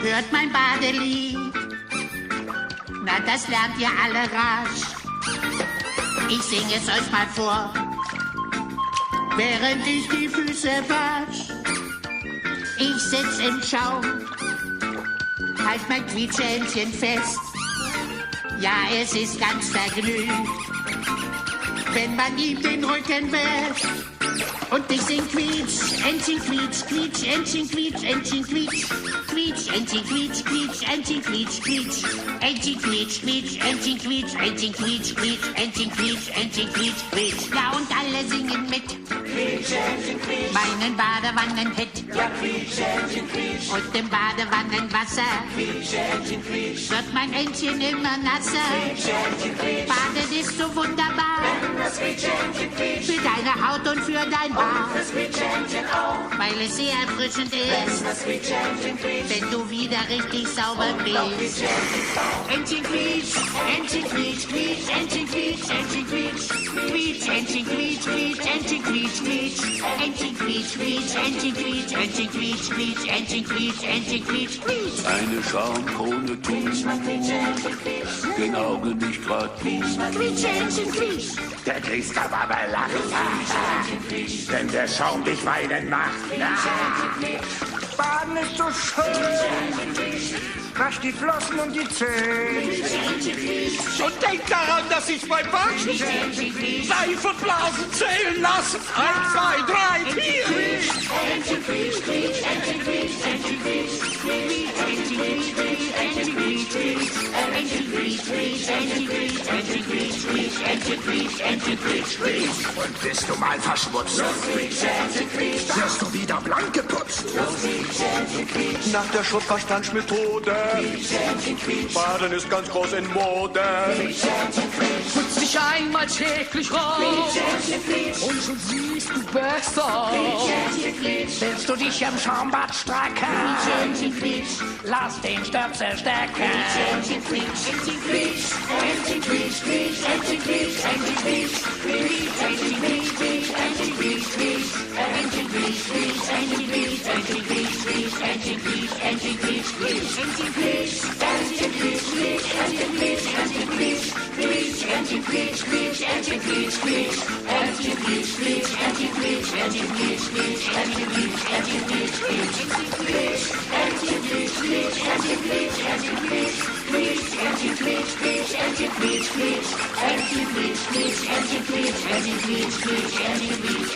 hört mein Badelied. Na, das lernt ihr alle rasch. Ich sing es euch mal vor, während ich die Füße wasch. Ich sitz im Schaum, halt mein Quietschhändchen fest. Ja, es ist ganz vergnügt, wenn man ihm den Rücken wäscht. Und ich sing Quietsch, Entchen quietsch, Quietsch, Entchen quietsch, Entchen quietsch, Quietsch, Entchen quietsch, Quietsch, Entchen quietsch, Quietsch, Entchen quietsch, Quietsch, Entchen quietsch, Entchen quietsch, Quietsch, Entchen quietsch, Entchen quietsch, Quietsch. Ja, und alle singen mit. Quietsch, Entchen quietsch. Meinen Badewannenhit. Ja, Quietsch, Entchen quietsch. Und im Badewannenwasser. Quietsch, Entchen quietsch. Wird mein Entchen immer nasser. Quietsch, Entchen quietsch. Baden ist so wunderbar. Wenn das Quietsch, Entchen quietsch. Für deine Haut und für dein Bart. Und das Quietsch, Entchen auch. Weil es sehr erfrischend ist. Wenn das Quietsch, Entchen quietsch. Wenn du wieder richtig sauber bist. Entchen quietsch, Entchen quietsch, Quietsch, Entchen quietsch, Entchen quietsch, Quietsch, Entchen quietsch, Quietsch, Entchen quietsch, Quietsch, Entchen quietsch, Quietsch, Entchen quietsch, Entchen quietsch, Quietsch, Entchen quietsch, Entchen quietsch, Quietsch. Eine Schaumkrone tut den Augen nicht grad gut. Quietsch, Entchen quietsch. Der Griesgraber lacht, wenn der Schaum dich weinen macht. Baden ist so schön. Wasch die Flossen und die Zähne. Und denk daran, dass ich beim Waschen Seifenblasen zählen lassen. 1, 2, 3, 4. Entchen quietsch, Quietsch, Entchen quietsch, Entchen quietsch, Quietsch, Entchen quietsch, Quietsch, Entchen quietsch, Quietsch, Entchen quietsch, Quietsch, Entchen quietsch, Entchen quietsch, Quietsch, Entchen quietsch, Entchen quietsch, Quietsch. Und bist du mal verschmutzt, wirst du wieder blank geputzt. Nach der Schuttverstandsmethode. Baden ist ganz groß in Mode. Putz dich einmal täglich raus und schon siehst du besser. Willst du dich im Schaumbad strecken? Lass den Stöpsel stecken. Entchen quietsch, Entchen quietsch, Entchen quietsch, Quietsch, Entchen quietsch, Entchen quietsch, Quietsch, Entchen quietsch, Quietsch, Entchen quietsch, Quietsch, Entchen quietsch, Quietsch, Entchen quietsch, Entchen quietsch, Quietsch, Entchen quietsch, Entchen quietsch, Quietsch, Entchen quietsch, Entchen quietsch, Quietsch, Entchen quietsch, Entchen quietsch, Quietsch, Entchen quietsch, Quietsch, Entchen quietsch, Quietsch, Entchen quietsch, Quietsch, Entchen quietsch, Entchen quietsch, Quietsch, Entchen quietsch, Entchen quietsch, Quietsch, Entchen quietsch, Quietsch, Entchen quietsch, Entchen quietsch, Quietsch, Entchen quietsch, Quietsch, Entchen quietsch, Quietsch, Entchen quietsch, Quietsch, Entchen quietsch, Entchen quietsch, Quietsch, Entchen quietsch,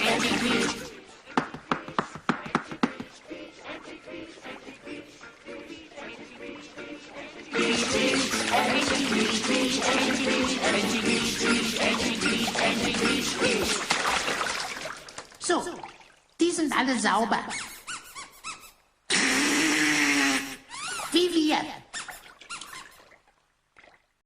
Entchen quietsch. So, die sind alle sauber. Wie wir.